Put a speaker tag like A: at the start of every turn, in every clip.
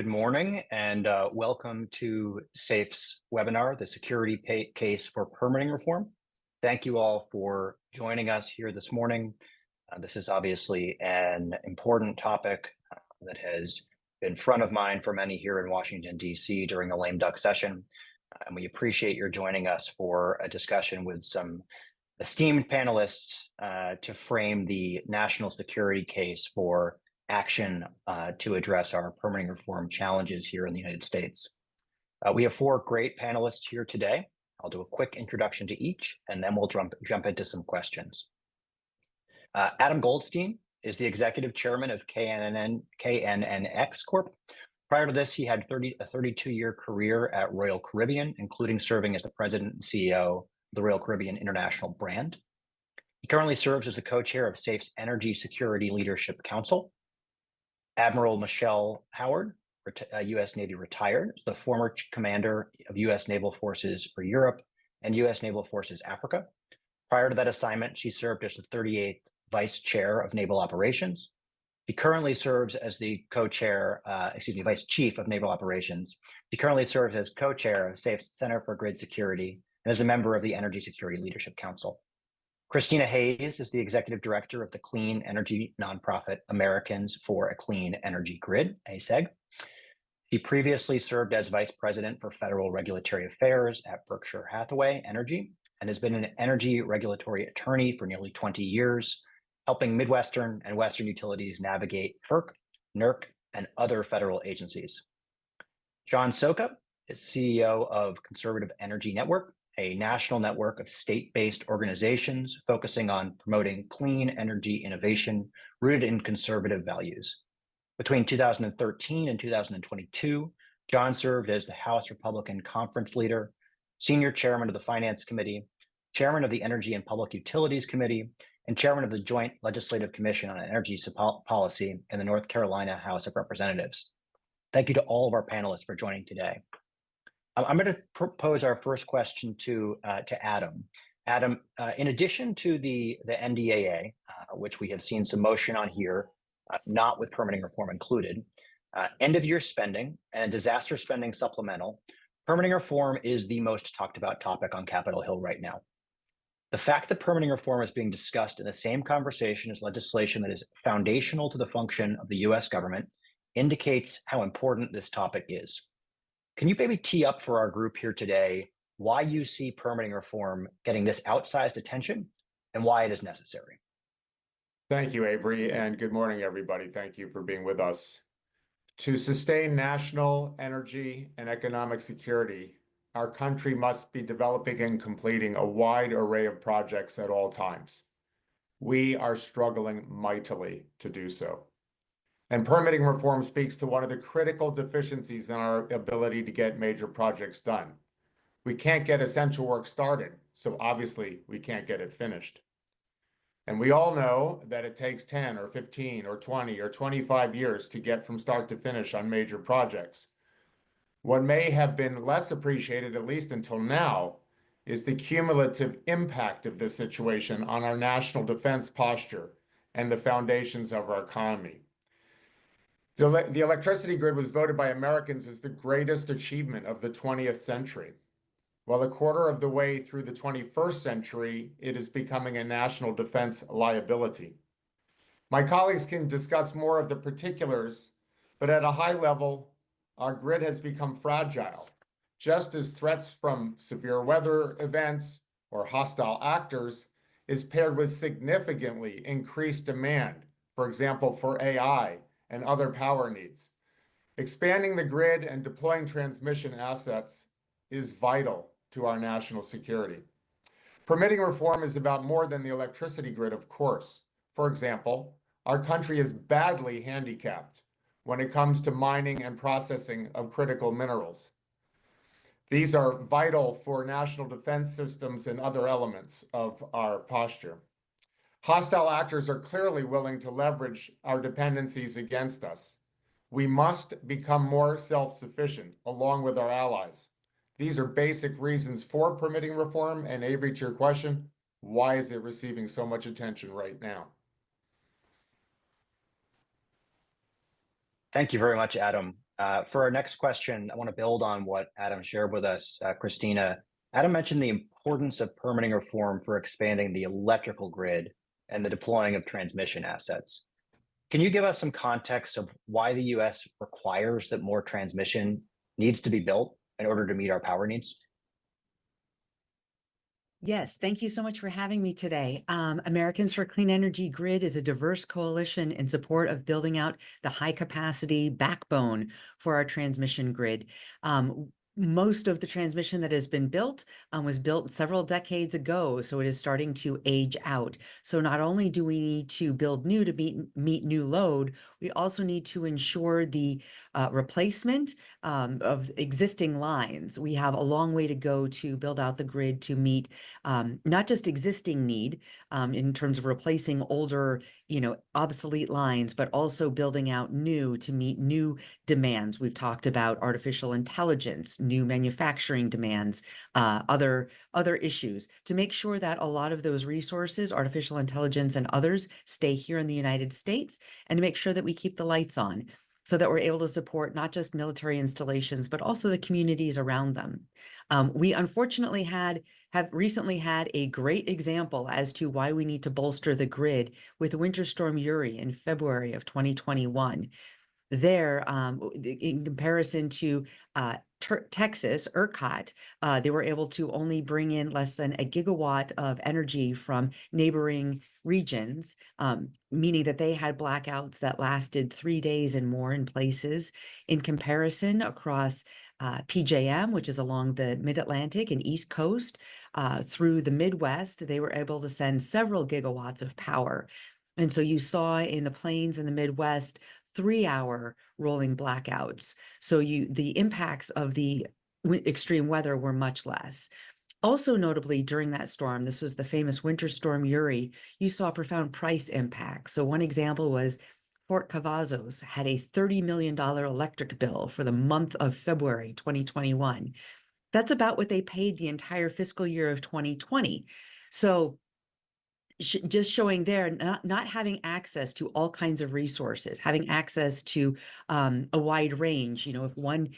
A: Good morning and welcome to SAFE's webinar, The Security Case for Permitting Reform. Thank you all for joining us here this morning. This is obviously an important topic that has been front of mind for many here in Washington, D.C. during the lame duck session. And we appreciate your joining us for a discussion with some esteemed panelists to frame the national security case for action to address our permitting reform challenges here in the United States. We have four great panelists here today. I'll do a quick introduction to each, and then we'll jump into some questions. Adam Goldstein is the executive chairman of KNNX Corp. Prior to this, he had a 32-year career at Royal Caribbean, including serving as the president and CEO of the Royal Caribbean International brand. He currently serves as the co-chair of SAFE's Energy Security Leadership Council. Admiral Michelle Howard, U.S. Navy retired, the former commander of U.S. Naval Forces for Europe and U.S. Naval Forces Africa. Prior to that assignment, she served as the 38th Vice Chair of Naval Operations. She currently serves as the Vice Chief of Naval Operations. She currently serves as co-chair of SAFE's Center for Grid Security and is a member of the Energy Security Leadership Council. Christina Hayes is the executive director of the clean energy nonprofit Americans for a Clean Energy Grid, ASEG. She previously served as vice president for federal regulatory affairs at Berkshire Hathaway Energy and has been an energy regulatory attorney for nearly 20 years, helping Midwestern and Western utilities navigate FERC, NERC, and other federal agencies. John Soka is CEO of Conservative Energy Network, a national network of state-based organizations focusing on promoting clean energy innovation rooted in conservative values. Between 2013 and 2022, John served as the House Republican Conference Leader, Senior Chairman of the Finance Committee, Chairman of the Energy and Public Utilities Committee, and Chairman of the Joint Legislative Commission on Energy Policy in the North Carolina House of Representatives. Thank you to all of our panelists for joining today. I'm going to propose our first question to Adam. Adam, in addition to the NDAA, which we have seen some motion on here, not with permitting reform included, end-of-year spending and disaster spending supplemental, permitting reform is the most talked about topic on Capitol Hill right now. The fact that permitting reform is being discussed in the same conversation as legislation that is foundational to the function of the U.S. government indicates how important this topic is. Can you maybe tee up for our group here today why you see permitting reform getting this outsized attention and why it is necessary?
B: Thank you, Avery, and good morning, everybody. Thank you for being with us. To sustain national energy and economic security, our country must be developing and completing a wide array of projects at all times. We are struggling mightily to do so. And permitting reform speaks to one of the critical deficiencies in our ability to get major projects done. We can't get essential work started, so obviously we can't get it finished. And we all know that it takes 10 or 15 or 20 or 25 years to get from start to finish on major projects. What may have been less appreciated, at least until now, is the cumulative impact of this situation on our national defense posture and the foundations of our economy. The electricity grid was voted by Americans as the greatest achievement of the 20th century. While a quarter of the way through the 21st century, it is becoming a national defense liability. My colleagues can discuss more of the particulars, but at a high level, our grid has become fragile, just as threats from severe weather events or hostile actors is paired with significantly increased demand, for example, for AI and other power needs. Expanding the grid and deploying transmission assets is vital to our national security. Permitting reform is about more than the electricity grid, of course. For example, our country is badly handicapped when it comes to mining and processing of critical minerals. These are vital for national defense systems and other elements of our posture. Hostile actors are clearly willing to leverage our dependencies against us. We must become more self-sufficient along with our allies. These are basic reasons for permitting reform, and Avery, to your question, why is it receiving so much attention right now?
A: Thank you very much, Adam. For our next question, I want to build on what Adam shared with us, Christina. Adam mentioned the importance of permitting reform for expanding the electrical grid and the deploying of transmission assets. Can you give us some context of why the US requires that more transmission needs to be built in order to meet our power needs?
C: Yes, thank you so much for having me today. Americans for Clean Energy Grid is a diverse coalition in support of building out the high capacity backbone for our transmission grid. Most of the transmission that has been built was built several decades ago, so it is starting to age out. So not only do we need to build new to meet new load, we also need to ensure the replacement of existing lines. We have a long way to go to build out the grid to meet not just existing need in terms of replacing older, obsolete lines, but also building out new to meet new demands. We've talked about artificial intelligence, new manufacturing demands, other issues to make sure that a lot of those resources, artificial intelligence and others, stay here in the United States, and to make sure that we keep the lights on, so that we're able to support not just military installations, but also the communities around them. We unfortunately have recently had a great example as to why we need to bolster the grid with Winter Storm Uri in February of 2021. There, in comparison to Texas, ERCOT, they were able to only bring in less than a gigawatt of energy from neighboring regions, meaning that they had blackouts that lasted 3 days and more in places. In comparison, across PJM, which is along the Mid-Atlantic and East Coast, through the Midwest, they were able to send several gigawatts of power. And so you saw in the plains and the Midwest 3-hour rolling blackouts. So the impacts of the extreme weather were much less. Also notably during that storm, this was the famous Winter Storm Uri, you saw profound price impacts. So one example was Fort Cavazos had a $30 million electric bill for the month of February 2021. That's about what they paid the entire fiscal year of 2020. So just showing there, not having access to all kinds of resources, having access to a wide range. If one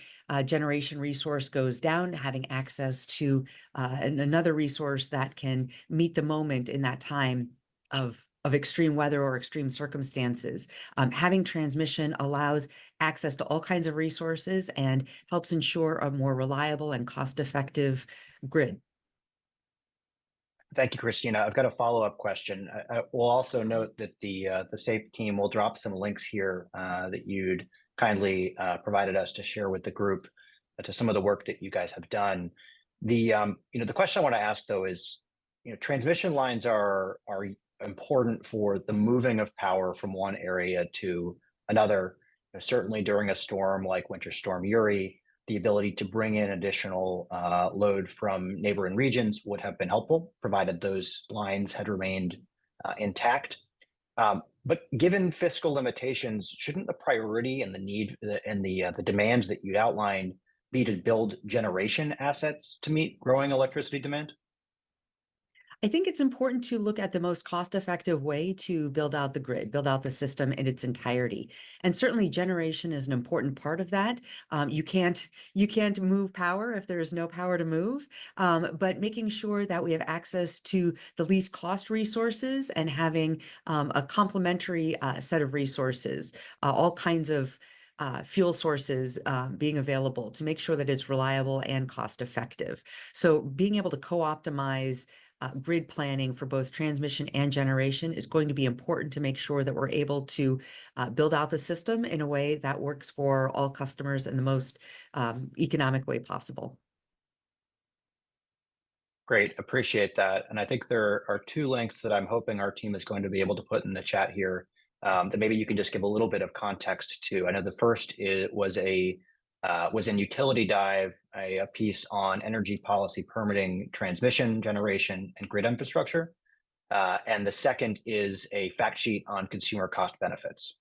C: generation resource goes down, having access to another resource that can meet the moment in that time of extreme weather or extreme circumstances. Having transmission allows access to all kinds of resources and helps ensure a more reliable and cost-effective grid.
A: Thank you, Christina. I've got a follow-up question. I will also note that the SAFE team will drop some links here that you'd kindly provided us to share with the group to some of the work that you guys have done. The question I want to ask though is, transmission lines are important for the moving of power from one area to another. Certainly during a storm like Winter Storm Uri, the ability to bring in additional load from neighboring regions would have been helpful, provided those lines had remained intact. But given fiscal limitations, shouldn't the priority and the need and the demands that you'd outlined be to build generation assets to meet growing electricity demand?
C: I think it's important to look at the most cost-effective way to build out the grid, build out the system in its entirety. And certainly generation is an important part of that. You can't move power if there is no power to move, but making sure that we have access to the least cost resources and having a complementary set of resources, all kinds of fuel sources being available to make sure that it's reliable and cost effective. So being able to co-optimize grid planning for both transmission and generation is going to be important to make sure that we're able to build out the system in a way that works for all customers in the most economic way possible.
A: Great, appreciate that. And I think there are two links that I'm hoping our team is going to be able to put in the chat here that maybe you can just give a little bit of context to. I know the first was in Utility Dive, a piece on energy policy permitting, transmission, generation, and grid infrastructure. And the second is a fact sheet on consumer cost benefits.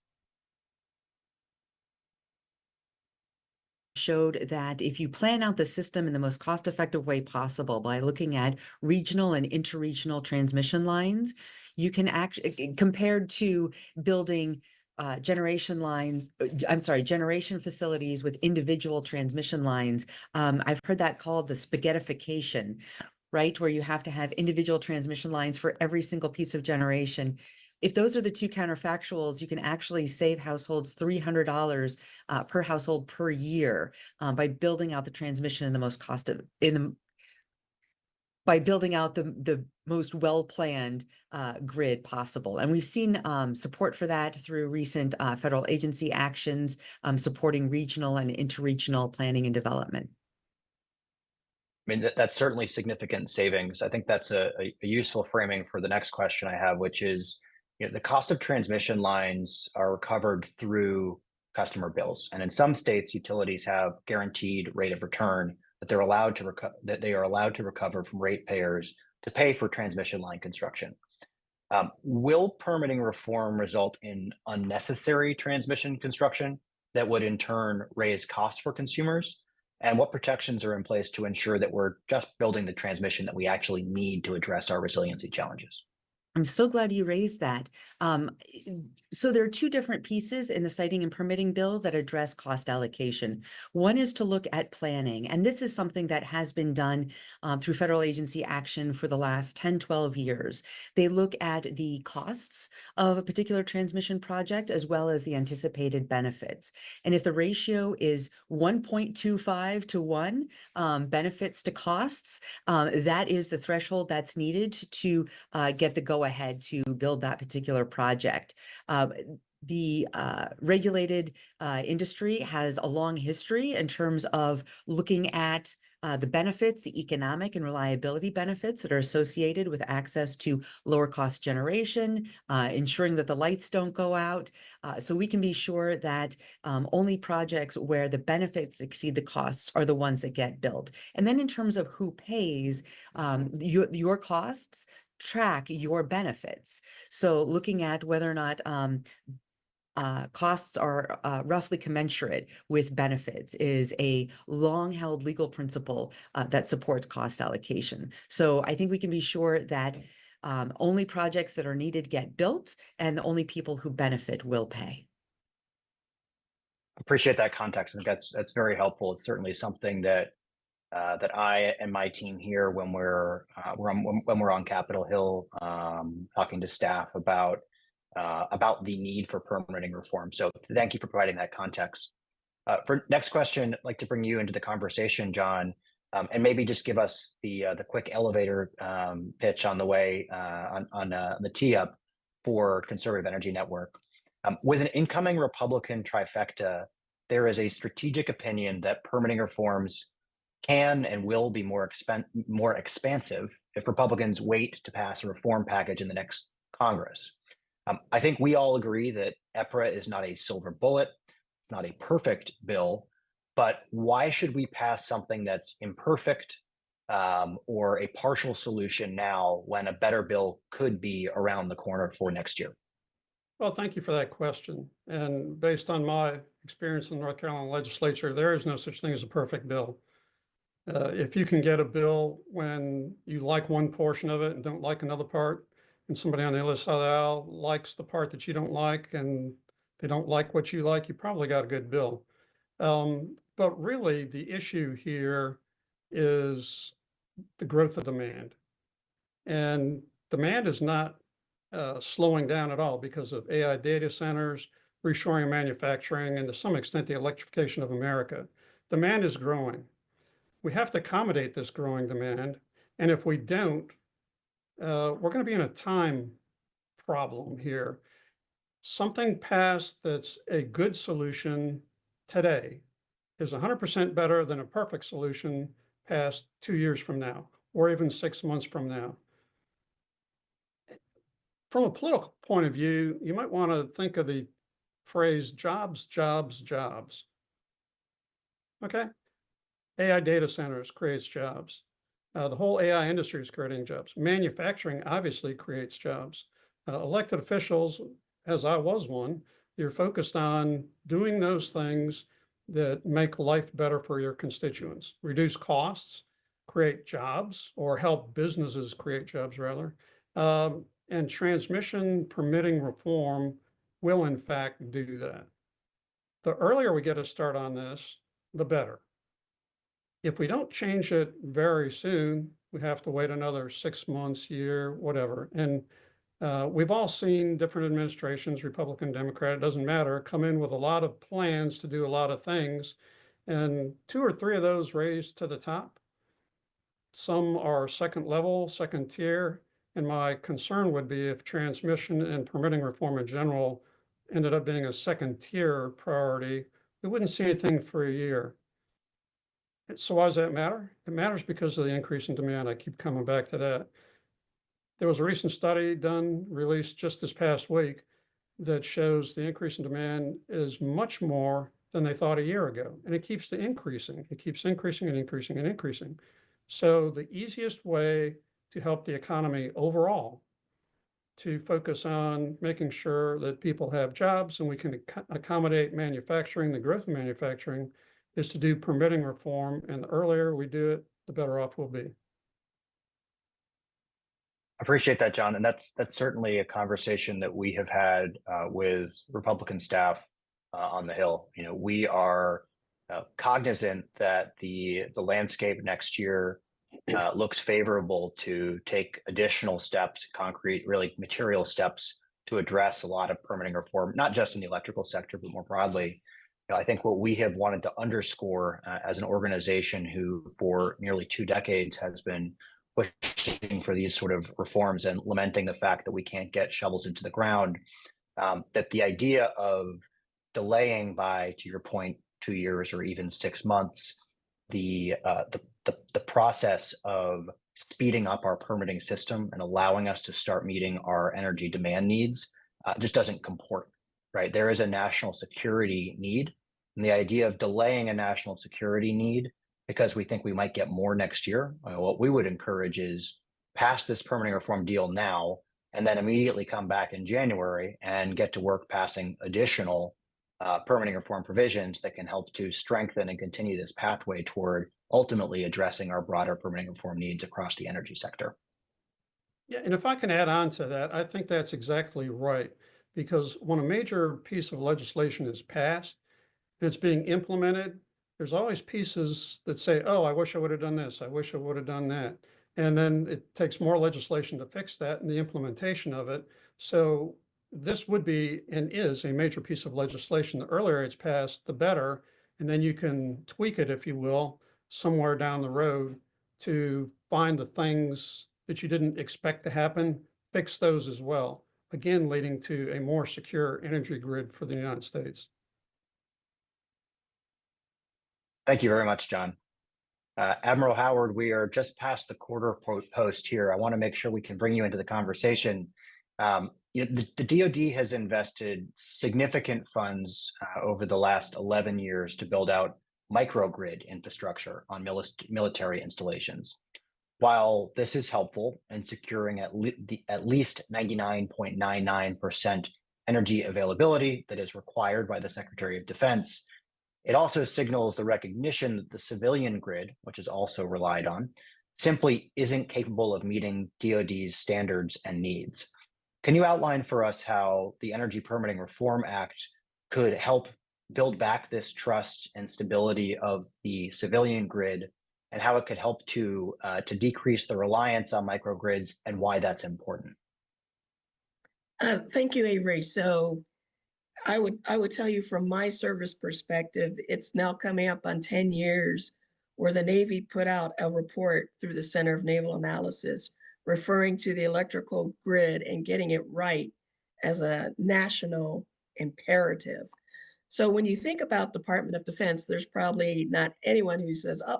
C: Showed that if you plan out the system in the most cost-effective way possible by looking at regional and interregional transmission lines, you can actually, compared to building generation lines, I'm sorry, generation facilities with individual transmission lines. I've heard that called the spaghettification, right? Where you have to have individual transmission lines for every single piece of generation. If those are the two counterfactuals, you can actually save households $300 per household per year by building out the transmission in the most by building out the most well-planned grid possible. And we've seen support for that through recent federal agency actions supporting regional and interregional planning and development.
A: I mean, that's certainly significant savings. I think that's a useful framing for the next question I have, which is, the cost of transmission lines are covered through customer bills. And in some states, utilities have guaranteed rate of return that they are allowed to recover from ratepayers to pay for transmission line construction. Will permitting reform result in unnecessary transmission construction that would in turn raise costs for consumers? And what protections are in place to ensure that we're just building the transmission that we actually need to address our resiliency challenges?
C: I'm so glad you raised that. So there are two different pieces in the siting and permitting bill that address cost allocation. One is to look at planning, and this is something that has been done through federal agency action for the last 10, 12 years. They look at the costs of a particular transmission project as well as the anticipated benefits. And if the ratio is 1.25 to 1 benefits to costs, that is the threshold that's needed to get the go-ahead to build that particular project. The regulated industry has a long history in terms of looking at the benefits, the economic and reliability benefits that are associated with access to lower cost generation, ensuring that the lights don't go out. So we can be sure that only projects where the benefits exceed the costs are the ones that get built. And then in terms of who pays, your costs track your benefits. So looking at whether or not costs are roughly commensurate with benefits is a long-held legal principle that supports cost allocation. So I think we can be sure that only projects that are needed get built, and the only people who benefit will pay.
A: Appreciate that context. I think that's very helpful. It's certainly something that that I and my team here, when we're on Capitol Hill, talking to staff about the need for permitting reform. So thank you for providing that context. For next question, I'd like to bring you into the conversation, John, and maybe just give us the quick elevator pitch on the way on the tee up for Conservative Energy Network. With an incoming Republican trifecta, there is a strategic opinion that permitting reforms can and will be more expansive if Republicans wait to pass a reform package in the next Congress. I think we all agree that EPRA is not a silver bullet, it's not a perfect bill, but why should we pass something that's imperfect or a partial solution now when a better bill could be around the corner for next year?
D: Well, thank you for that question. And based on my experience in the North Carolina legislature, there is no such thing as a perfect bill. If you can get a bill when you like one portion of it and don't like another part, and somebody on the other side of the aisle likes the part that you don't like and they don't like what you like, you probably got a good bill. But really, the issue here is the growth of demand. And demand is not slowing down at all because of AI data centers, reshoring manufacturing, and to some extent, the electrification of America. Demand is growing. We have to accommodate this growing demand. And if we don't, we're going to be in a time problem here. Something passed that's a good solution today is 100% better than a perfect solution passed 2 years from now, or even 6 months from now. From a political point of view, you might want to think of the phrase jobs, jobs, jobs. Okay? AI data centers creates jobs. The whole AI industry is creating jobs. Manufacturing obviously creates jobs. Elected officials, as I was one, you're focused on doing those things that make life better for your constituents, reduce costs, create jobs, or help businesses create jobs rather. And transmission permitting reform will in fact do that. The earlier we get a start on this, the better. If we don't change it very soon, we have to wait another 6 months, year, whatever. And we've all seen different administrations, Republican, Democrat, it doesn't matter, come in with a lot of plans to do a lot of things. And 2 or 3 of those raised to the top. Some are second level, second tier. And my concern would be if transmission and permitting reform in general ended up being a second tier priority, we wouldn't see anything for a year. So why does that matter? It matters because of the increase in demand. I keep coming back to that. There was a recent study done, released just this past week, that shows the increase in demand is much more than they thought a year ago. And it keeps increasing. It keeps increasing and increasing and increasing. So the easiest way to help the economy overall, to focus on making sure that people have jobs and we can accommodate manufacturing, the growth of manufacturing, is to do permitting reform. And the earlier we do it, the better off we'll be.
A: Appreciate that, John. And that's certainly a conversation that we have had with Republican staff on the Hill. You know, we are cognizant that the landscape next year looks favorable to take additional steps, concrete, really material steps to address a lot of permitting reform, not just in the electrical sector, but more broadly. You know, I think what we have wanted to underscore as an organization who for nearly 2 decades has been pushing for these sort of reforms and lamenting the fact that we can't get shovels into the ground, that the idea of delaying by, to your point, 2 years or even 6 months, the process of speeding up our permitting system and allowing us to start meeting our energy demand needs just doesn't comport, right? There is a national security need, and the idea of delaying a national security need because we think we might get more next year, what we would encourage is pass this permitting reform deal now, and then immediately come back in January and get to work passing additional permitting reform provisions that can help to strengthen and continue this pathway toward ultimately addressing our broader permitting reform needs across the energy sector.
D: Yeah, and if I can add on to that, I think that's exactly right. Because when a major piece of legislation is passed and it's being implemented, there's always pieces that say, oh, I wish I would have done this. I wish I would have done that. And then it takes more legislation to fix that and the implementation of it. So this would be and is a major piece of legislation. The earlier it's passed, the better. And then you can tweak it, if you will, somewhere down the road to find the things that you didn't expect to happen, fix those as well. Again, leading to a more secure energy grid for the United States.
A: Thank you very much, John. Admiral Howard, we are just past the quarter post here. I want to make sure we can bring you into the conversation. You know, the DoD has invested significant funds over the last 11 years to build out microgrid infrastructure on military installations. While this is helpful in securing at least 99.99% energy availability that is required by the Secretary of Defense, it also signals the recognition that the civilian grid, which is also relied on, simply isn't capable of meeting DoD's standards and needs. Can you outline for us how the Energy Permitting Reform Act could help build back this trust and stability of the civilian grid, and how it could help to decrease the reliance on microgrids and why that's important?
E: Thank you, Avery. So I would tell you from my service perspective, it's now coming up on 10 years where the Navy put out a report through the Center of Naval Analysis referring to the electrical grid and getting it right as a national imperative. So when you think about Department of Defense, there's probably not anyone who says, oh,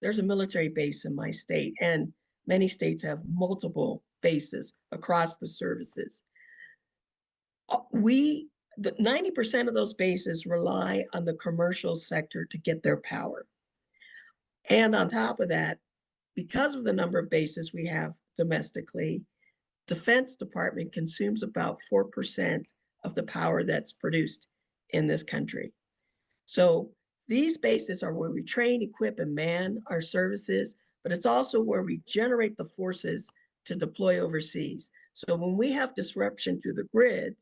E: there's a military base in my state, and many states have multiple bases across the services. The 90% of those bases rely on the commercial sector to get their power. And on top of that, because of the number of bases we have domestically, Defense Department consumes about 4% of the power that's produced in this country. So these bases are where we train, equip, and man our services, but it's also where we generate the forces to deploy overseas. So when we have disruption to the grid,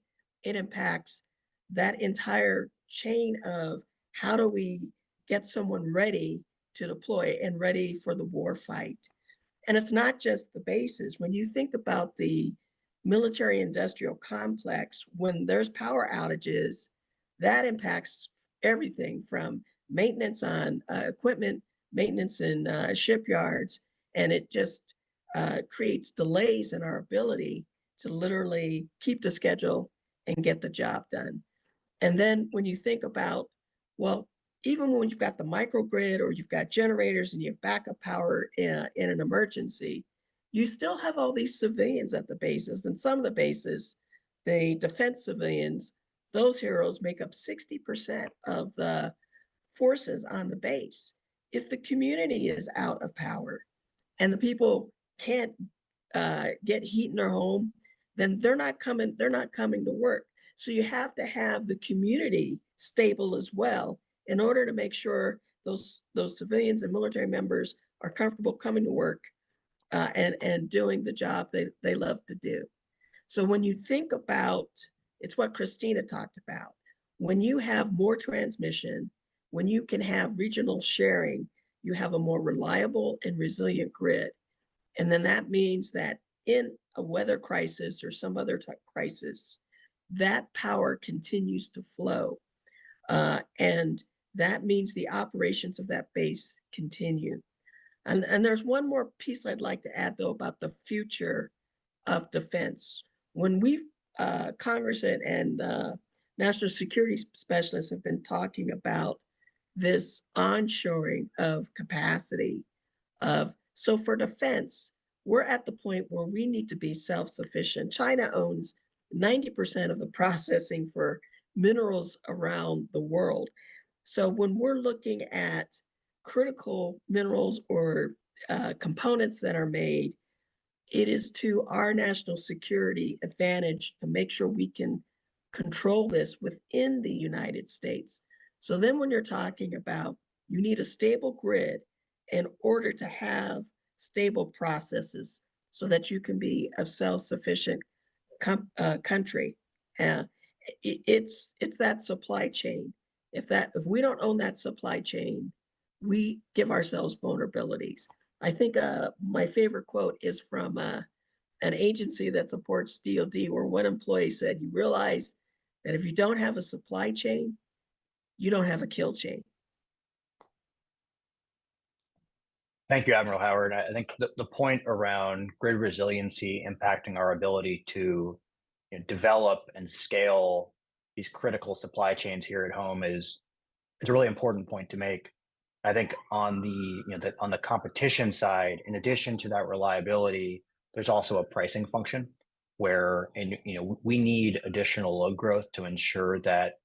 E: it impacts that entire chain of how do we get someone ready to deploy and ready for the war fight. And it's not just the bases. When you think about the military industrial complex, when there's power outages, that impacts everything from maintenance on equipment, maintenance in shipyards, and it just creates delays in our ability to literally keep the schedule and get the job done. And then when you think about, well, even when you've got the microgrid or you've got generators and you have backup power in an emergency, you still have all these civilians at the bases. And some of the bases, the defense civilians, those heroes make up 60% of the forces on the base. If the community is out of power and the people can't get heat in their home, then they're not coming to work. So you have to have the community stable as well in order to make sure those civilians and military members are comfortable coming to work and doing the job they love to do. So when you think about, it's what Christina talked about, when you have more transmission, when you can have regional sharing, you have a more reliable and resilient grid. And then that means that in a weather crisis or some other type of crisis, that power continues to flow. And that means the operations of that base continue. And there's one more piece I'd like to add, though, about the future of defense. When we've, Congress and national security specialists have been talking about this onshoring of capacity so for defense, we're at the point where we need to be self-sufficient. China owns 90% of the processing for minerals around the world. So when we're looking at critical minerals or components that are made, it is to our national security advantage to make sure we can control this within the United States. So then when you're talking about you need a stable grid in order to have stable processes so that you can be a self-sufficient country. It's that supply chain. If we don't own that supply chain, we give ourselves vulnerabilities. I think my favorite quote is from an agency that supports DoD, where one employee said, "You realize that if you don't have a supply chain, you don't have a kill chain."
A: Thank you, Admiral Howard. I think the point around grid resiliency impacting our ability to develop and scale these critical supply chains here at home is a really important point to make. I think on the competition side, in addition to that reliability, there's also a pricing function where we need additional load growth to ensure that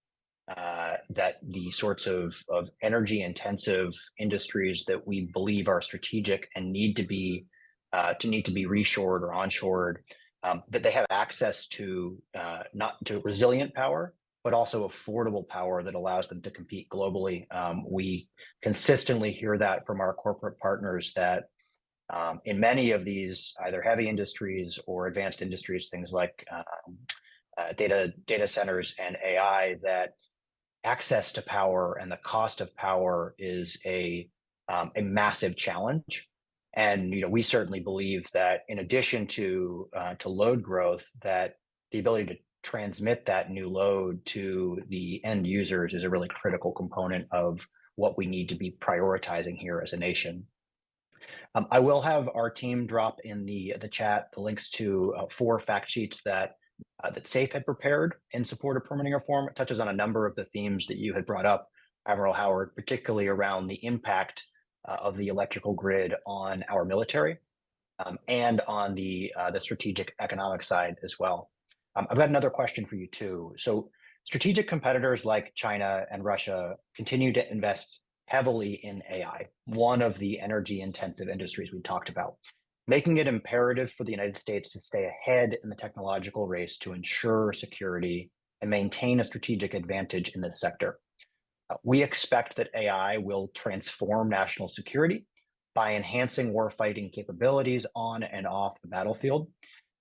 A: that the sorts of energy intensive industries that we believe are strategic and need to be reshored or onshored, that they have access to not to resilient power, but also affordable power that allows them to compete globally. We consistently hear that from our corporate partners that in many of these either heavy industries or advanced industries, things like data centers and AI, that access to power and the cost of power is a massive challenge. And we certainly believe that in addition to load growth, that the ability to transmit that new load to the end users is a really critical component of what we need to be prioritizing here as a nation. I will have our team drop in the chat the links to 4 fact sheets that SAFE had prepared in support of permitting reform. It touches on a number of the themes that you had brought up, Admiral Howard, particularly around the impact of the electrical grid on our military and on the strategic economic side as well. I've got another question for you too. So strategic competitors like China and Russia continue to invest heavily in AI, one of the energy intensive industries we talked about, making it imperative for the United States to stay ahead in the technological race to ensure security and maintain a strategic advantage in this sector. We expect that AI will transform national security by enhancing warfighting capabilities on and off the battlefield.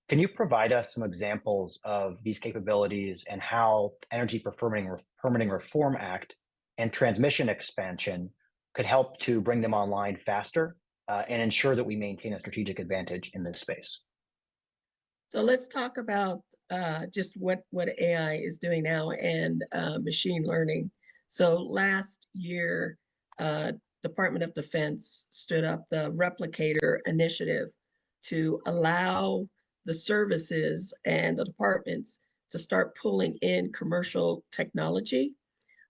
A: Can you provide us some examples of these capabilities and how Energy Permitting Reform Act and transmission expansion could help to bring them online faster and ensure that we maintain a strategic advantage in this space?
E: So let's talk about just what AI is doing now and machine learning. So last year, Department of Defense stood up the Replicator Initiative to allow the services and the departments to start pulling in commercial technology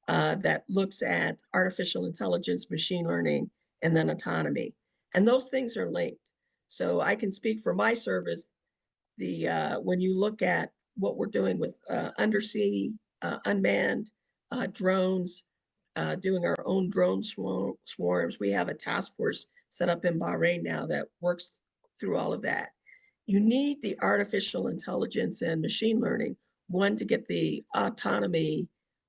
E: that looks at artificial intelligence, machine learning, and then autonomy. And those things are linked. So I can speak for my service. When you look at what we're doing with undersea unmanned drones, doing our own drone swarms, we have a task force set up in Bahrain now that works through all of that. You need the artificial intelligence and machine learning, one, to get the autonomy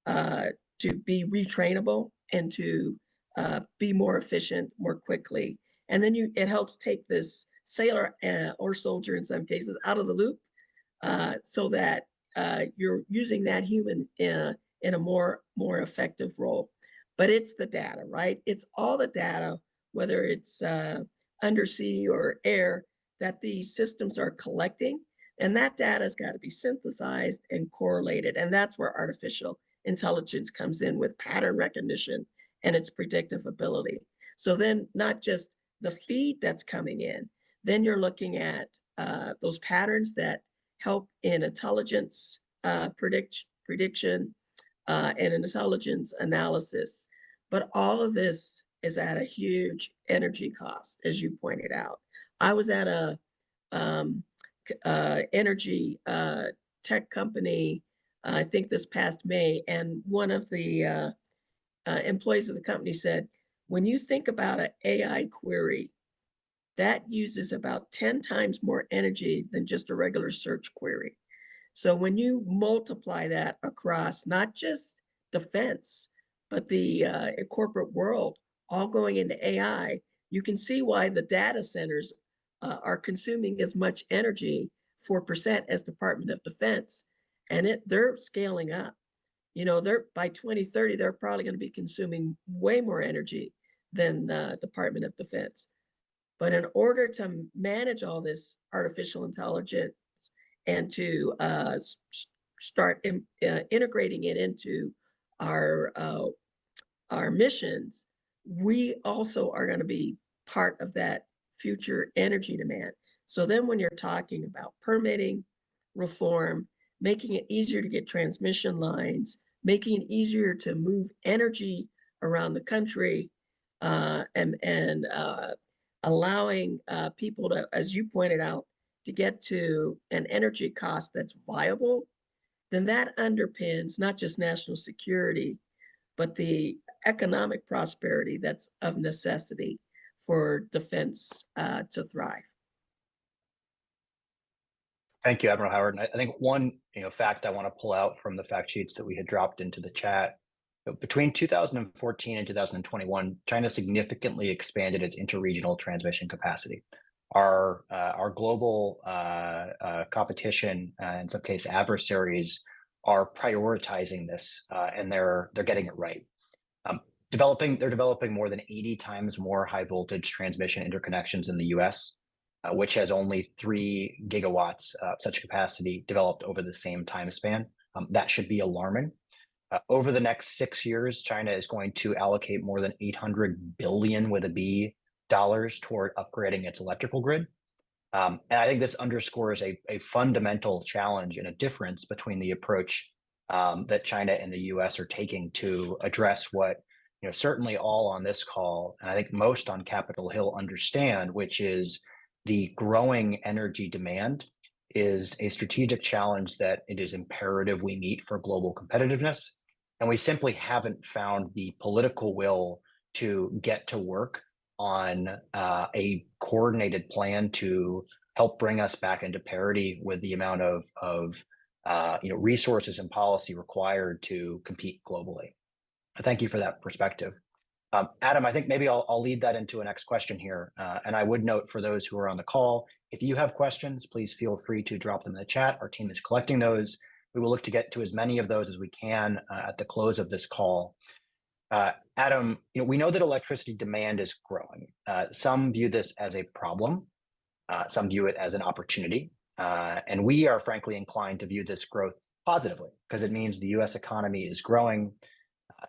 E: to be retrainable and to be more efficient more quickly. And then it helps take this sailor or soldier in some cases out of the loop so that you're using that human in a more effective role. But it's the data, right? It's all the data, whether it's undersea or air, that these systems are collecting. And that data has got to be synthesized and correlated. And that's where artificial intelligence comes in with pattern recognition and its predictive ability. So then not just the feed that's coming in, then you're looking at those patterns that help in intelligence prediction and intelligence analysis. But all of this is at a huge energy cost, as you pointed out. I was at a energy tech company, I think this past May, and one of the employees of the company said, when you think about an AI query, that uses about 10 times more energy than just a regular search query. So when you multiply that across not just defense, but the corporate world, all going into AI, you can see why the data centers are consuming as much energy, 4%, as Department of Defense. And they're scaling up. You know, by 2030, they're probably going to be consuming way more energy than the Department of Defense. But in order to manage all this artificial intelligence and to start integrating it into our missions, we also are going to be part of that future energy demand. So then when you're talking about permitting reform, making it easier to get transmission lines, making it easier to move energy around the country, and allowing people to, as you pointed out, to get to an energy cost that's viable, then that underpins not just national security, but the economic prosperity that's of necessity for defense to thrive.
A: Thank you, Admiral Howard. And I think one fact I want to pull out from the fact sheets that we had dropped into the chat, between 2014 and 2021, China significantly expanded its interregional transmission capacity. Our global competition, in some case adversaries, are prioritizing this, and they're getting it right. They're developing more than 80 times more high voltage transmission interconnections in the U.S., which has only 3 gigawatts of such capacity developed over the same time span. That should be alarming. Over the next 6 years, China is going to allocate more than $800 billion with a B dollars toward upgrading its electrical grid. And I think this underscores a fundamental challenge and a difference between the approach that China and the US are taking to address what certainly all on this call, and I think most on Capitol Hill, understand, which is the growing energy demand is a strategic challenge that it is imperative we meet for global competitiveness. And we simply haven't found the political will to get to work on a coordinated plan to help bring us back into parity with the amount of resources and policy required to compete globally. Thank you for that perspective. Adam, I think maybe I'll lead that into a next question here. And I would note for those who are on the call, if you have questions, please feel free to drop them in the chat. Our team is collecting those. We will look to get to as many of those as we can at the close of this call. Adam, we know that electricity demand is growing. Some view this as a problem. Some view it as an opportunity. And we are frankly inclined to view this growth positively because it means the US economy is growing.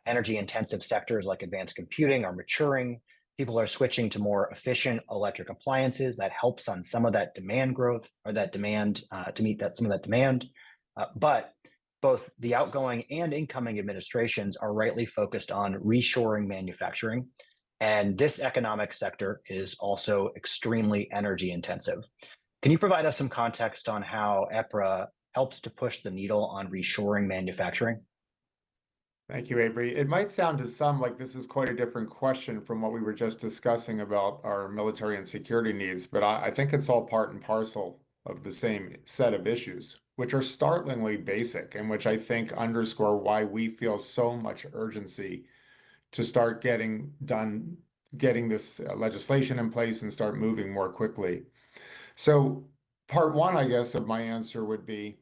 A: Energy intensive sectors like advanced computing are maturing. People are switching to more efficient electric appliances. That helps on some of that demand growth or that demand to meet some of that demand. But both the outgoing and incoming administrations are rightly focused on reshoring manufacturing. And this economic sector is also extremely energy intensive. Can you provide us some context on how EPRA helps to push the needle on reshoring manufacturing?
B: Thank you, Avery. It might sound to some like this is quite a different question from what we were just discussing about our military and security needs, but I think it's all part and parcel of the same set of issues, which are startlingly basic and which I think underscore why we feel so much urgency to start getting this legislation in place and start moving more quickly. So part one, I guess, of my answer would be,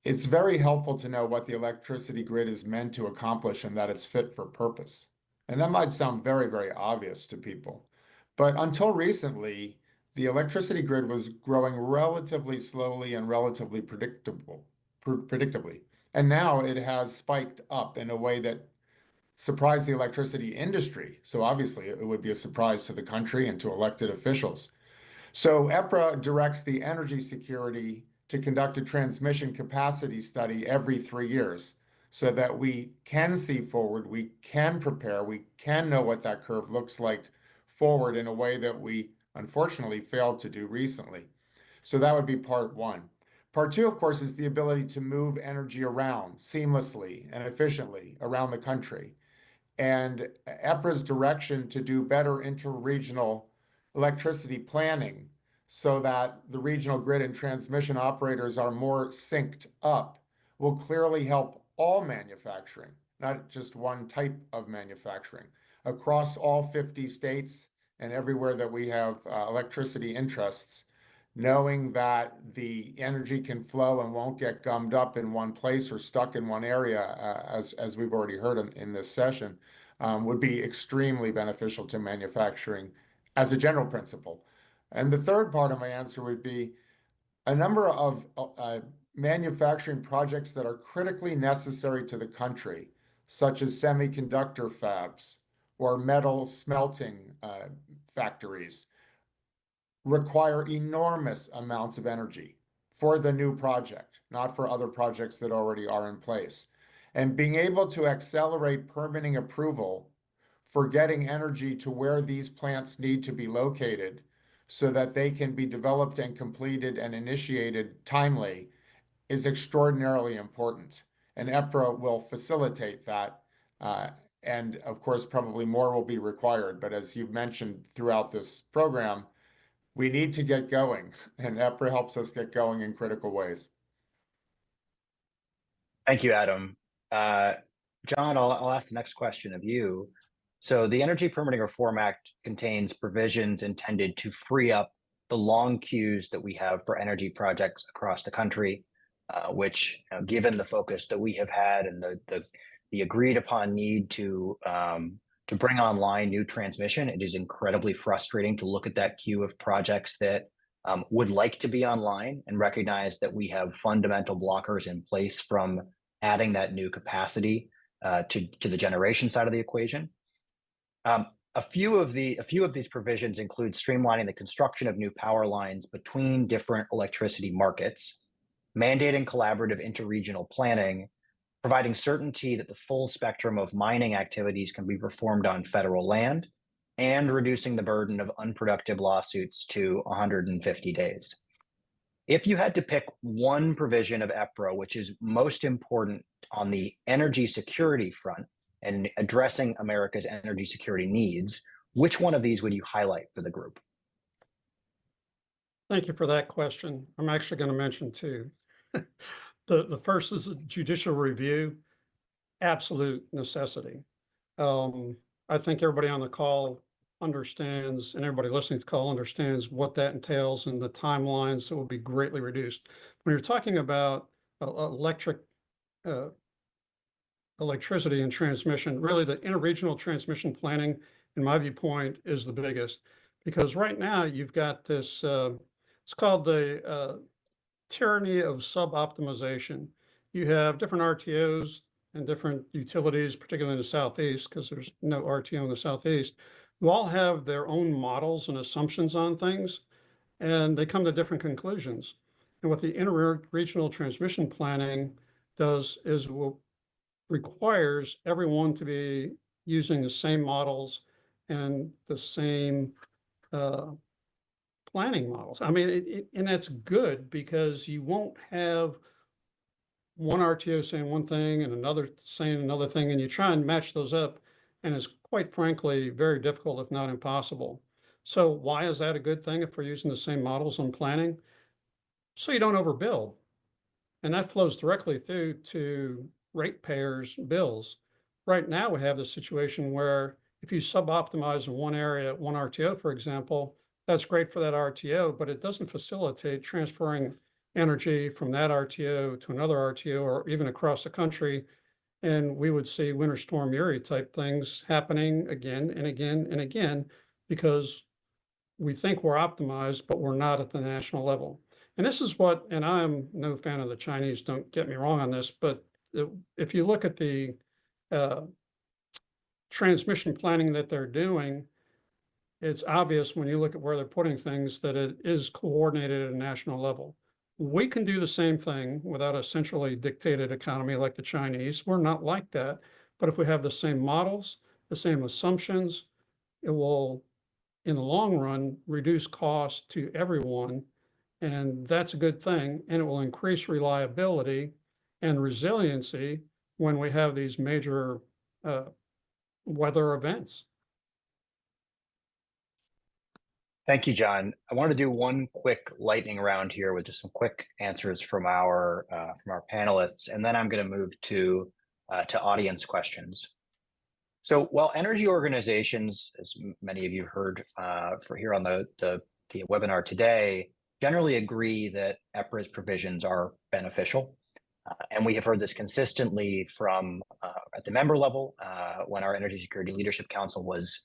B: it's very helpful to know what the electricity grid is meant to accomplish and that it's fit for purpose. And that might sound very, very obvious to people. But until recently, the electricity grid was growing relatively slowly and relatively predictably. And now it has spiked up in a way that surprised the electricity industry. So obviously it would be a surprise to the country and to elected officials. So EPRA directs the energy security to conduct a transmission capacity study every 3 years so that we can see forward, we can prepare, we can know what that curve looks like forward in a way that we unfortunately failed to do recently. So that would be part one. Part two, of course, is the ability to move energy around seamlessly and efficiently around the country. And EPRA's direction to do better interregional electricity planning so that the regional grid and transmission operators are more synced up will clearly help all manufacturing, not just one type of manufacturing, across all 50 states and everywhere that we have electricity interests, knowing that the energy can flow and won't get gummed up in one place or stuck in one area, as we've already heard in this session, would be extremely beneficial to manufacturing as a general principle. And the third part of my answer would be a number of manufacturing projects that are critically necessary to the country, such as semiconductor fabs or metal smelting factories, require enormous amounts of energy for the new project, not for other projects that already are in place. And being able to accelerate permitting approval for getting energy to where these plants need to be located so that they can be developed and completed and initiated timely is extraordinarily important. And EPRA will facilitate that. And of course, probably more will be required. But as you've mentioned throughout this program, we need to get going, and EPRA helps us get going in critical ways.
A: Thank you, Adam. John, I'll ask the next question of you. So the Energy Permitting Reform Act contains provisions intended to free up the long queues that we have for energy projects across the country, which, given the focus that we have had and the agreed upon need to bring online new transmission, it is incredibly frustrating to look at that queue of projects that would like to be online and recognize that we have fundamental blockers in place from adding that new capacity to the generation side of the equation. A few of these provisions include streamlining the construction of new power lines between different electricity markets, mandating collaborative interregional planning, providing certainty that the full spectrum of mining activities can be performed on federal land, and reducing the burden of unproductive lawsuits to 150 days. If you had to pick one provision of EPRA, which is most important on the energy security front and addressing America's energy security needs, which one of these would you highlight for the group?
D: Thank you for that question. I'm actually going to mention two. The first is a judicial review, absolute necessity. I think everybody on the call understands, and everybody listening to the call understands what that entails and the timelines that will be greatly reduced. When you're talking about electricity and transmission, really the interregional transmission planning, in my viewpoint, is the biggest. Because right now you've got this, it's called the tyranny of sub-optimization. You have different RTOs and different utilities, particularly in the Southeast, because there's no RTO in the Southeast, who all have their own models and assumptions on things, and they come to different conclusions. And what the interregional transmission planning does is will requires everyone to be using the same models and the same planning models. I mean, and that's good because you won't have one RTO saying one thing and another saying another thing, and you try and match those up, and it's quite frankly very difficult, if not impossible. So why is that a good thing if we're using the same models on planning? So you don't overbuild. And that flows directly through to ratepayers' bills. Right now, we have the situation where if you sub-optimize in one area, one RTO, for example, that's great for that RTO, but it doesn't facilitate transferring energy from that RTO to another RTO or even across the country. And we would see Winter Storm Uri type things happening again and again and again because we think we're optimized, but we're not at the national level. And this is what, and I'm no fan of the Chinese, don't get me wrong on this, but if you look at the transmission planning that they're doing, it's obvious when you look at where they're putting things that it is coordinated at a national level. We can do the same thing without a centrally dictated economy like the Chinese. We're not like that. But if we have the same models, the same assumptions, it will, in the long run, reduce costs to everyone. And that's a good thing. And it will increase reliability and resiliency when we have these major weather events.
A: Thank you, John. I want to do one quick lightning round here with just some quick answers from our panelists, and then I'm going to move to audience questions. So while energy organizations, as many of you heard for here on the webinar today, generally agree that EPRA's provisions are beneficial, and we have heard this consistently from at the member level when our Energy Security Leadership Council was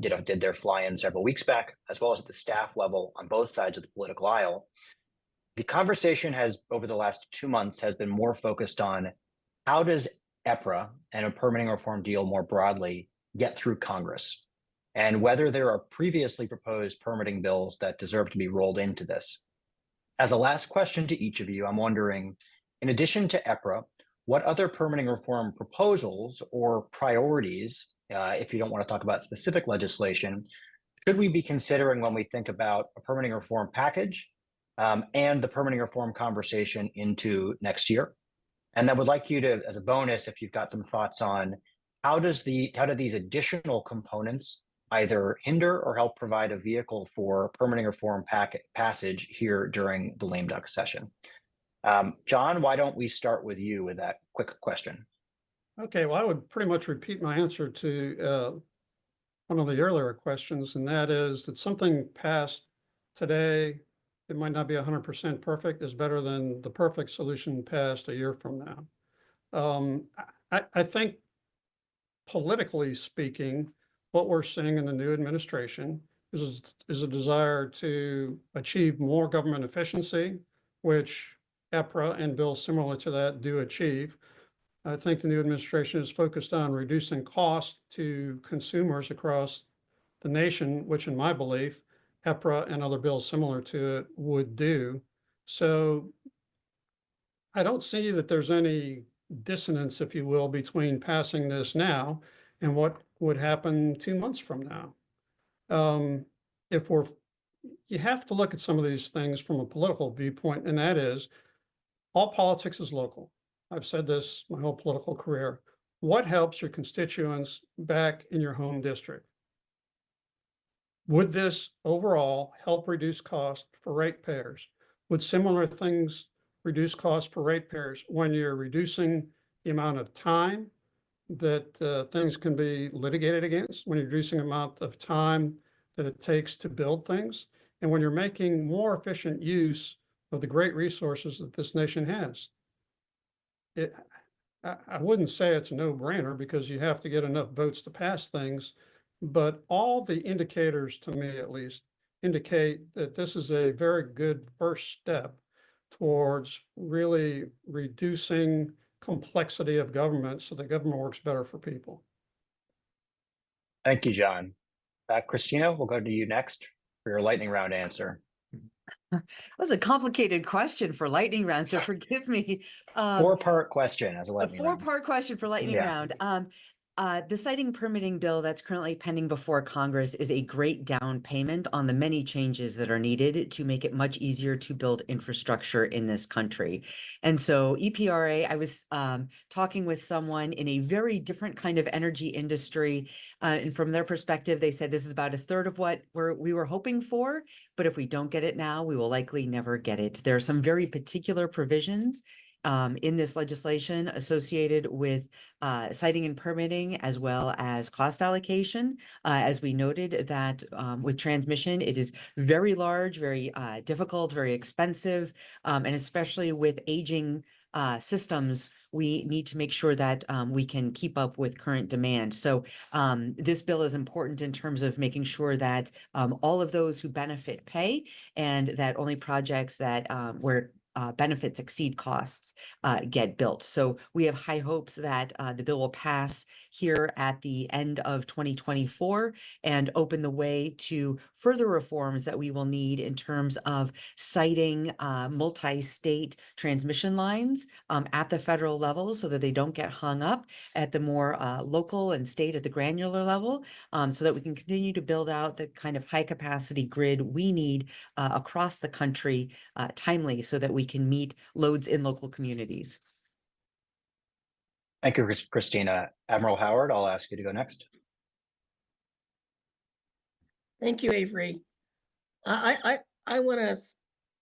A: did their fly-in several weeks back, as well as at the staff level on both sides of the political aisle. The conversation has, over the last 2 months, has been more focused on how does EPRA and a permitting reform deal more broadly get through Congress, and whether there are previously proposed permitting bills that deserve to be rolled into this. As a last question to each of you, I'm wondering, in addition to EPRA, what other permitting reform proposals or priorities, if you don't want to talk about specific legislation, should we be considering when we think about a permitting reform package and the permitting reform conversation into next year? And then would like you to, as a bonus, if you've got some thoughts on how do these additional components either hinder or help provide a vehicle for permitting reform passage here during the lame duck session? John, why don't we start with you with that quick question?
D: Okay, well, I would pretty much repeat my answer to one of the earlier questions, and that is that something passed today, it might not be 100% perfect, is better than the perfect solution passed a year from now. I think politically speaking, what we're seeing in the new administration is a desire to achieve more government efficiency, which EPRA and bills similar to that do achieve. I think the new administration is focused on reducing costs to consumers across the nation, which in my belief, EPRA and other bills similar to it would do. So I don't see that there's any dissonance, if you will, between passing this now and what would happen 2 months from now. You have to look at some of these things from a political viewpoint, and that is all politics is local. I've said this my whole political career. What helps your constituents back in your home district? Would this overall help reduce cost for ratepayers? Would similar things reduce cost for ratepayers when you're reducing the amount of time, that things can be litigated against, when you're reducing the amount of time that it takes to build things, and when you're making more efficient use of the great resources that this nation has. I wouldn't say it's a no-brainer because you have to get enough votes to pass things, but all the indicators, to me at least, indicate that this is a very good first step towards really reducing complexity of government so that government works better for people.
A: Thank you, John. Christina, we'll go to you next for your lightning round answer.
C: That was a complicated question for lightning round, so forgive me.
A: Four-part question as a
C: A
A: lightning round.
C: four-part question for lightning
A: Yeah.
C: round. The siting permitting bill that's currently pending before Congress is a great down payment on the many changes that are needed to make it much easier to build infrastructure in this country. And so EPRA, I was talking with someone in a very different kind of energy industry, and from their perspective, they said this is about a third of what we were hoping for, but if we don't get it now, we will likely never get it. There are some very particular provisions in this legislation associated with siting and permitting, as well as cost allocation. As we noted that with transmission, it is very large, very difficult, very expensive, and especially with aging systems, we need to make sure that we can keep up with current demand. So this bill is important in terms of making sure that all of those who benefit pay, and that only projects that where benefits exceed costs get built. So we have high hopes that the bill will pass here at the end of 2024 and open the way to further reforms that we will need in terms of siting multi-state transmission lines at the federal level so that they don't get hung up at the more local and state at the granular level, so that we can continue to build out the kind of high capacity grid we need across the country timely so that we can meet loads in local communities.
A: Thank you, Christina. Admiral Howard, I'll ask you to go next.
E: Thank you, Avery. I want to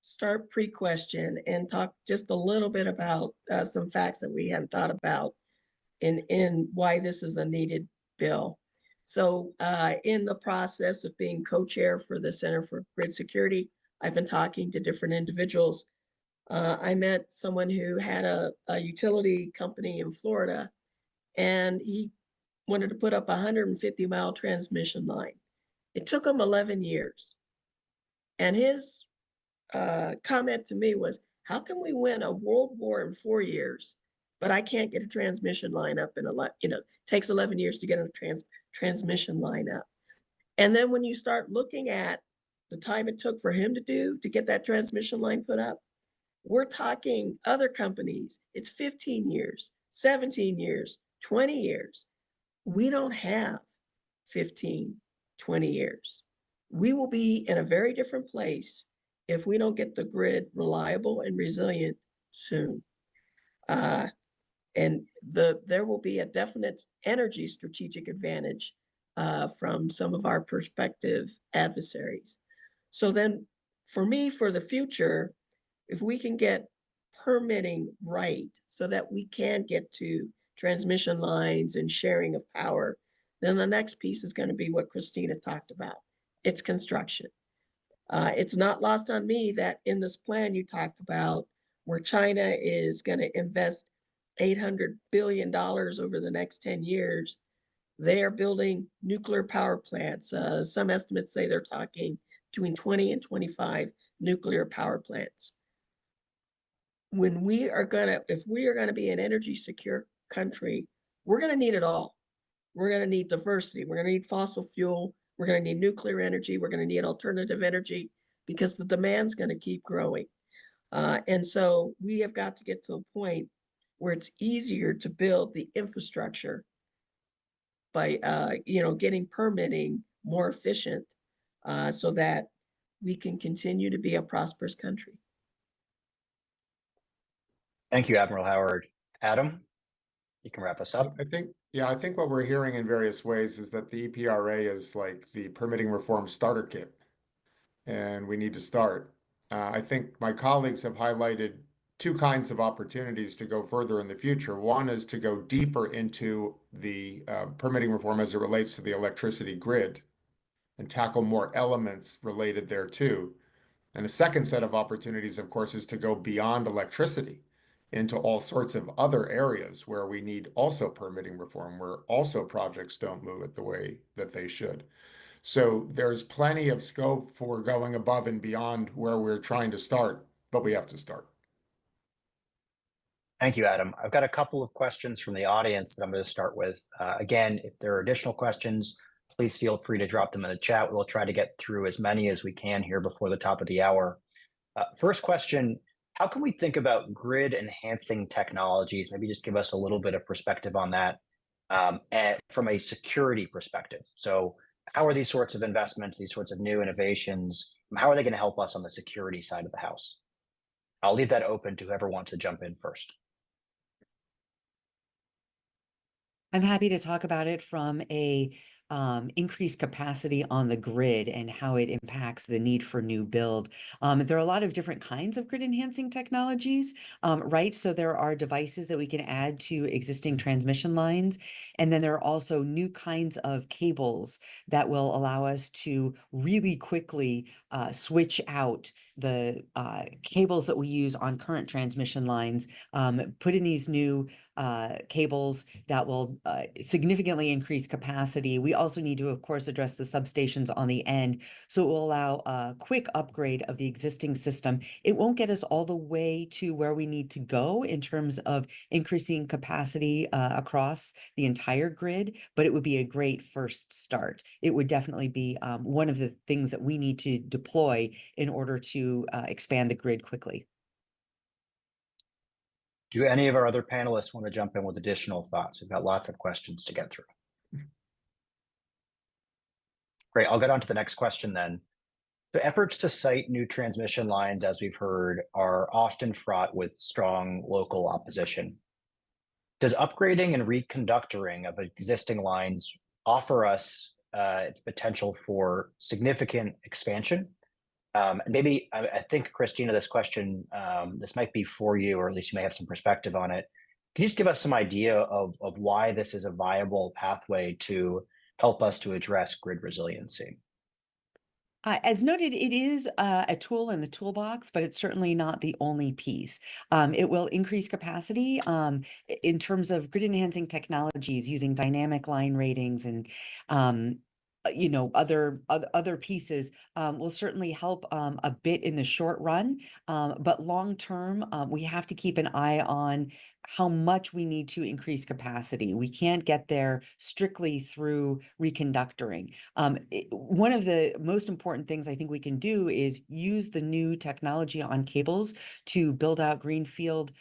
E: start pre-question and talk just a little bit about some facts that we hadn't thought about in why this is a needed bill. So in the process of being co-chair for the Center for Grid Security, I've been talking to different individuals. I met someone who had a utility company in Florida, and he wanted to put up a 150-mile transmission line. It took him 11 years. And his comment to me was, how can we win a world war in 4 years, but I can't get a transmission line up in it takes 11 years to get a transmission line up. And then when you start looking at the time it took for him to get that transmission line put up, we're talking other companies, it's 15 years, 17 years, 20 years. We don't have 15, 20 years. We will be in a very different place if we don't get the grid reliable and resilient soon. And there will be a definite energy strategic advantage from some of our prospective adversaries. So then for me, for the future, if we can get permitting right so that we can get to transmission lines and sharing of power, then the next piece is going to be what Christina talked about. It's construction. It's not lost on me that in this plan you talked about where China is going to invest $800 billion over the next 10 years, they are building nuclear power plants. Some estimates say they're talking between 20 and 25 nuclear power plants. If we are going to be an energy secure country, we're going to need it all. We're going to need diversity. We're going to need fossil fuel. We're going to need nuclear energy. We're going to need alternative energy because the demand's going to keep growing. And so we have got to get to a point where it's easier to build the infrastructure by, getting permitting more efficient so that we can continue to be a prosperous country.
A: Thank you, Admiral Howard. Adam, you can wrap us up.
B: I think what we're hearing in various ways is that the EPRA is like the permitting reform starter kit, and we need to start. I think my colleagues have highlighted two kinds of opportunities to go further in the future. One is to go deeper into the permitting reform as it relates to the electricity grid and tackle more elements related thereto. And the second set of opportunities, of course, is to go beyond electricity into all sorts of other areas where we need also permitting reform, where also projects don't move it the way that they should. So there's plenty of scope for going above and beyond where we're trying to start, but we have to start.
A: Thank you, Adam. I've got a couple of questions from the audience that I'm going to start with. Again, if there are additional questions, please feel free to drop them in the chat. We'll try to get through as many as we can here before the top of the hour. First question, how can we think about grid enhancing technologies? Maybe just give us a little bit of perspective on that and from a security perspective. So how are these sorts of investments, these sorts of new innovations, how are they going to help us on the security side of the house? I'll leave that open to whoever wants to jump in first.
C: I'm happy to talk about it from a increased capacity on the grid and how it impacts the need for new build. There are a lot of different kinds of grid enhancing technologies, right? So there are devices that we can add to existing transmission lines. And then there are also new kinds of cables that will allow us to really quickly switch out the cables that we use on current transmission lines, put in these new cables that will significantly increase capacity. We also need to, of course, address the substations on the end. So it will allow a quick upgrade of the existing system. It won't get us all the way to where we need to go in terms of increasing capacity across the entire grid, but it would be a great first start. It would definitely be one of the things that we need to deploy in order to expand the grid quickly.
A: Do any of our other panelists want to jump in with additional thoughts? We've got lots of questions to get through. Great, I'll get on to the next question then. The efforts to site new transmission lines, as we've heard, are often fraught with strong local opposition. Does upgrading and reconductoring of existing lines offer us potential for significant expansion? Maybe, I think, Christina, this question, this might be for you, or at least you may have some perspective on it. Can you just give us some idea of why this is a viable pathway to help us to address grid resiliency?
C: As noted, it is a tool in the toolbox, but it's certainly not the only piece. It will increase capacity in terms of grid enhancing technologies using dynamic line ratings and other pieces will certainly help a bit in the short run, but long term, we have to keep an eye on how much we need to increase capacity. We can't get there strictly through reconductoring. One of the most important things I think we can do is use the new technology on cables to build out greenfield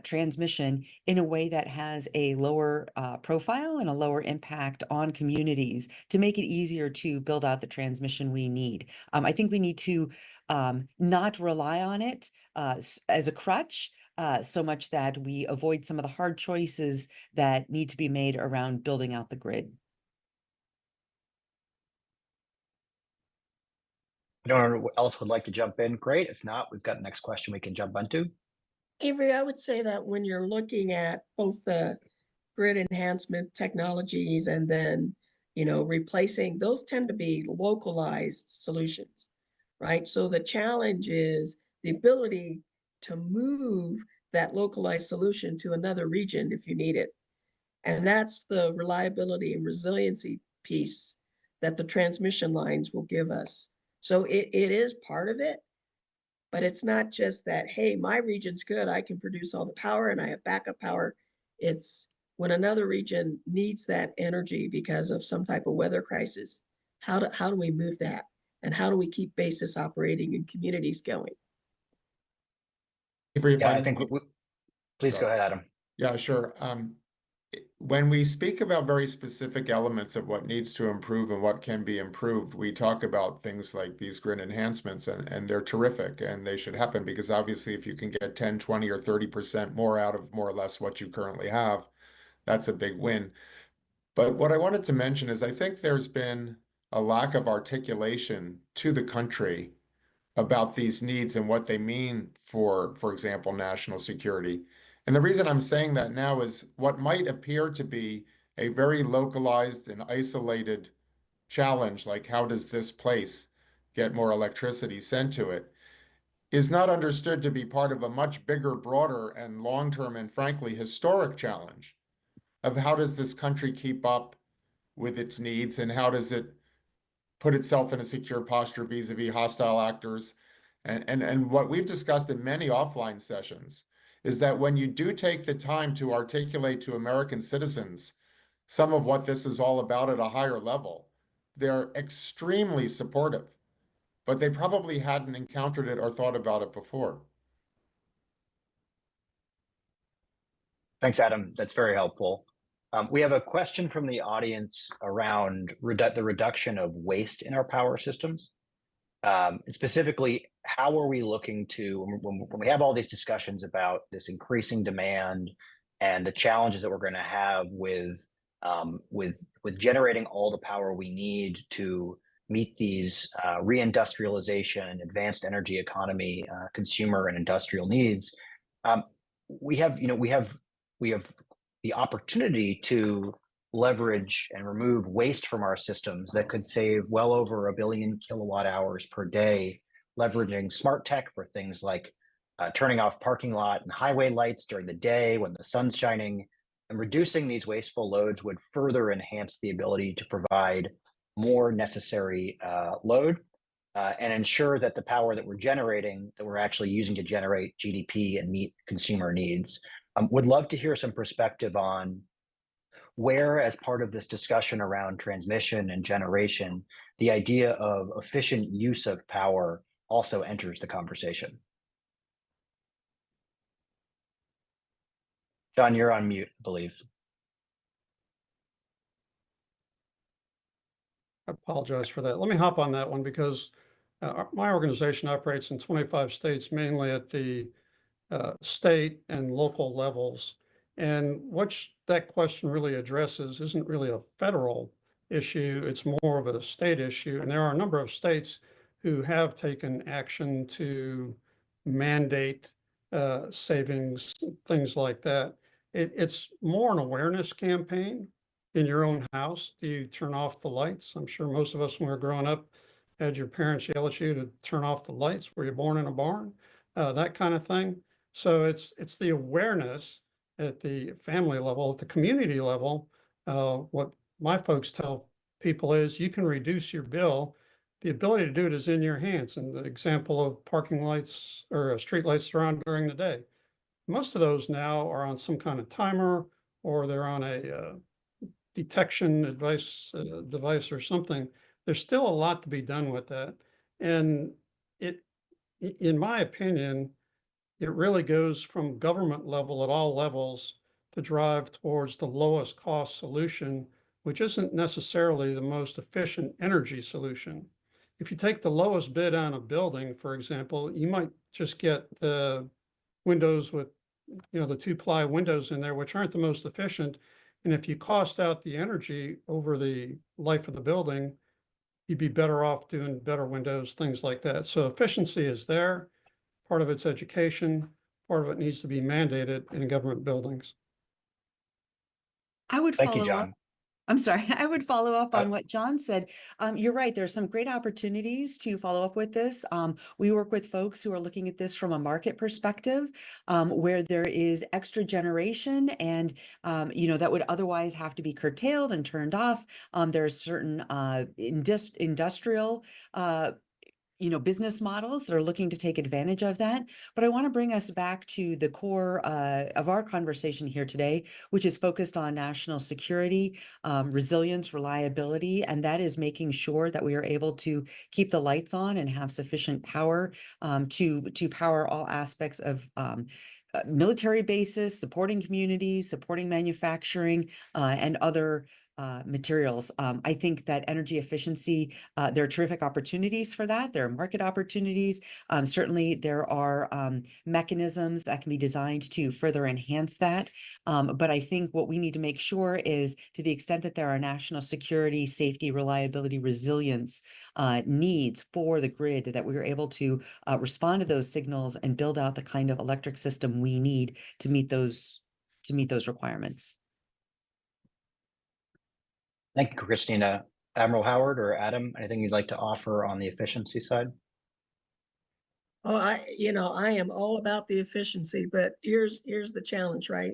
C: transmission in a way that has a lower profile and a lower impact on communities to make it easier to build out the transmission we need. I think we need to not rely on it as a crutch so much that we avoid some of the hard choices that need to be made around building out the grid.
A: Anyone else would like to jump in? Great. If not, we've got the next question we can jump into.
E: Avery, I would say that when you're looking at both the grid enhancement technologies and then, replacing, those tend to be localized solutions, right? So the challenge is the ability to move that localized solution to another region if you need it. And that's the reliability and resiliency piece that the transmission lines will give us. So it is part of it, but it's not just that, hey, my region's good, I can produce all the power and I have backup power. It's when another region needs that energy because of some type of weather crisis, how do we move that? And how do we keep bases operating and communities going?
A: Yeah, I think please go ahead, Adam.
B: Yeah, sure. When we speak about very specific elements of what needs to improve and what can be improved, we talk about things like these grid enhancements, and they're terrific and they should happen because obviously if you can get 10, 20, or 30% more out of more or less what you currently have, that's a big win. But what I wanted to mention is I think there's been a lack of articulation to the country about these needs and what they mean for example, national security. And the reason I'm saying that now is what might appear to be a very localized and isolated challenge, like how does this place get more electricity sent to it, is not understood to be part of a much bigger, broader, and long-term and frankly historic challenge of how does this country keep up with its needs and how does it put itself in a secure posture vis-a-vis hostile actors. And what we've discussed in many offline sessions is that when you do take the time to articulate to American citizens some of what this is all about at a higher level, they're extremely supportive, but they probably hadn't encountered it or thought about it before.
A: Thanks, Adam. That's very helpful. We have a question from the audience around the reduction of waste in our power systems. And specifically, how are we looking to, when we have all these discussions about this increasing demand and the challenges that we're going to have with generating all the power we need to meet these reindustrialization, advanced energy economy, consumer and industrial needs, we have the opportunity to leverage and remove waste from our systems that could save well over 1 billion kilowatt hours per day, leveraging smart tech for things like turning off parking lot and highway lights during the day when the sun's shining. And reducing these wasteful loads would further enhance the ability to provide more necessary load and ensure that the power that we're generating, that we're actually using to generate GDP and meet consumer needs. Would love to hear some perspective on where, as part of this discussion around transmission and generation, the idea of efficient use of power also enters the conversation. John, you're on mute, I believe.
D: I apologize for that. Let me hop on that one because my organization operates in 25 states, mainly at the state and local levels. And what that question really addresses isn't really a federal issue, it's more of a state issue. And there are a number of states who have taken action to mandate savings, things like that. It's more an awareness campaign in your own house. Do you turn off the lights? I'm sure most of us, when we were growing up, had your parents yell at you to turn off the lights. Were you born in a barn? That kind of thing. So it's the awareness at the family level, at the community level. What my folks tell people is you can reduce your bill. The ability to do it is in your hands. And the example of parking lights or street lights that are on during the day, most of those now are on some kind of timer or they're on a detection device or something. There's still a lot to be done with that. And in my opinion, it really goes from government level at all levels to drive towards the lowest cost solution, which isn't necessarily the most efficient energy solution. If you take the lowest bid on a building, for example, you might just get the windows with, the 2-ply windows in there, which aren't the most efficient. And if you cost out the energy over the life of the building, you'd be better off doing better windows, things like that. So efficiency is there. Part of it's education. Part of it needs to be mandated in government buildings.
C: I would
A: Thank you,
C: follow up.
A: John.
C: I'm sorry, I would follow up on what John said. You're right, there's some great opportunities to follow up with this. We work with folks who are looking at this from a market perspective, where there is extra generation and, that would otherwise have to be curtailed and turned off. There's certain industrial business models that are looking to take advantage of that. But I want to bring us back to the core of our conversation here today, which is focused on national security, resilience, reliability, and that is making sure that we are able to keep the lights on and have sufficient power to power all aspects of military bases, supporting communities, supporting manufacturing, and other materials. I think that energy efficiency, there are terrific opportunities for that. There are market opportunities. Certainly, there are mechanisms that can be designed to further enhance that. But I think what we need to make sure is, to the extent that there are national security, safety, reliability, resilience needs for the grid, that we are able to respond to those signals and build out the kind of electric system we need to meet those requirements.
A: Thank you, Christina. Admiral Howard or Adam, anything you'd like to offer on the efficiency side?
E: Oh, I am all about the efficiency, but here's the challenge, right?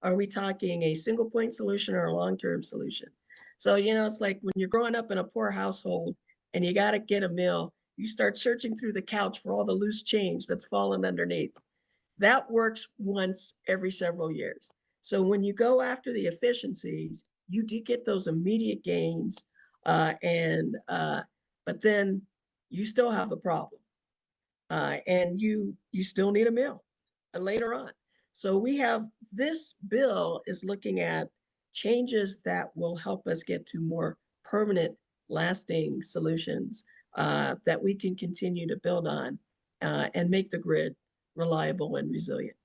E: Are we talking a single point solution or a long-term solution? So, it's like when you're growing up in a poor household and you got to get a meal, you start searching through the couch for all the loose change that's fallen underneath. That works once every several years. So when you go after the efficiencies, you do get those immediate gains, but then you still have the problem, and you still need a meal later on. So this bill is looking at changes that will help us get to more permanent, lasting solutions that we can continue to build on and make the grid reliable and resilient.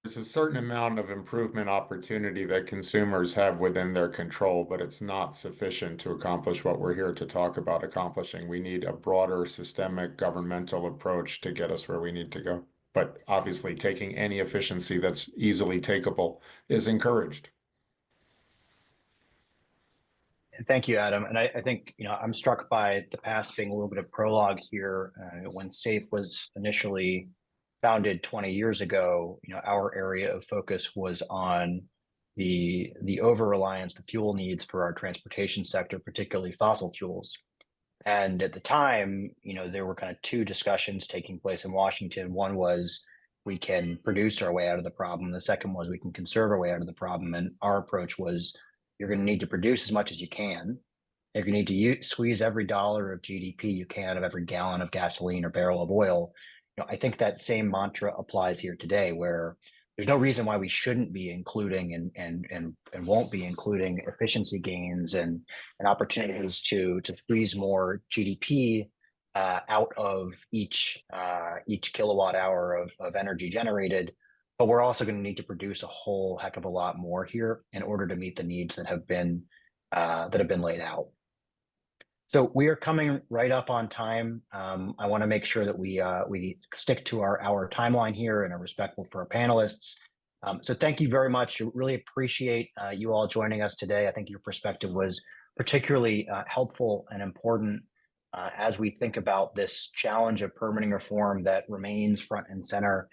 B: There's a certain amount of improvement opportunity that consumers have within their control, but it's not sufficient to accomplish what we're here to talk about accomplishing. We need a broader systemic governmental approach to get us where we need to go. But obviously, taking any efficiency that's easily takeable is encouraged.
A: Thank you, Adam. And I think, I'm struck by the past being a little bit of prologue here. When SAFE was initially founded 20 years ago, our area of focus was on the over-reliance, the fuel needs for our transportation sector, particularly fossil fuels. And at the time, there were kind of two discussions taking place in Washington. One was we can produce our way out of the problem. The second was we can conserve our way out of the problem. And our approach was, you're going to need to produce as much as you can. You're going to need to squeeze every dollar of GDP you can out of every gallon of gasoline or barrel of oil. I think that same mantra applies here today, where there's no reason why we shouldn't be including and won't be including efficiency gains and opportunities to squeeze more GDP out of each kilowatt hour of energy generated. But we're also going to need to produce a whole heck of a lot more here in order to meet the needs that have been laid out. So we are coming right up on time. I want to make sure that we stick to our timeline here and are respectful for our panelists. So thank you very much. Really appreciate you all joining us today. I think your perspective was particularly helpful and important as we think about this challenge of permitting reform that remains front and center.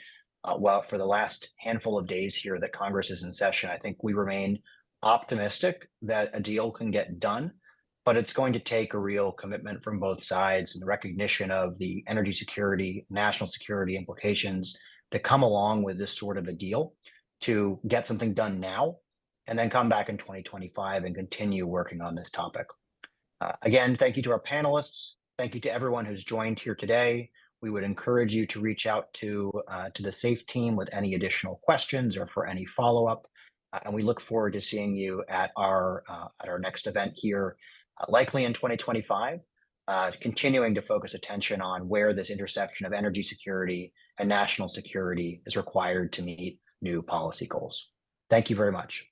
A: Well, for the last handful of days here that Congress is in session, I think we remain optimistic that a deal can get done. But it's going to take a real commitment from both sides and the recognition of the energy security, national security implications that come along with this sort of a deal to get something done now and then come back in 2025 and continue working on this topic. Again, thank you to our panelists. Thank you to everyone who's joined here today. We would encourage you to reach out to the SAFE team with any additional questions or for any follow-up. And we look forward to seeing you at our next event here, likely in 2025, continuing to focus attention on where this intersection of energy security and national security is required to meet new policy goals. Thank you very much.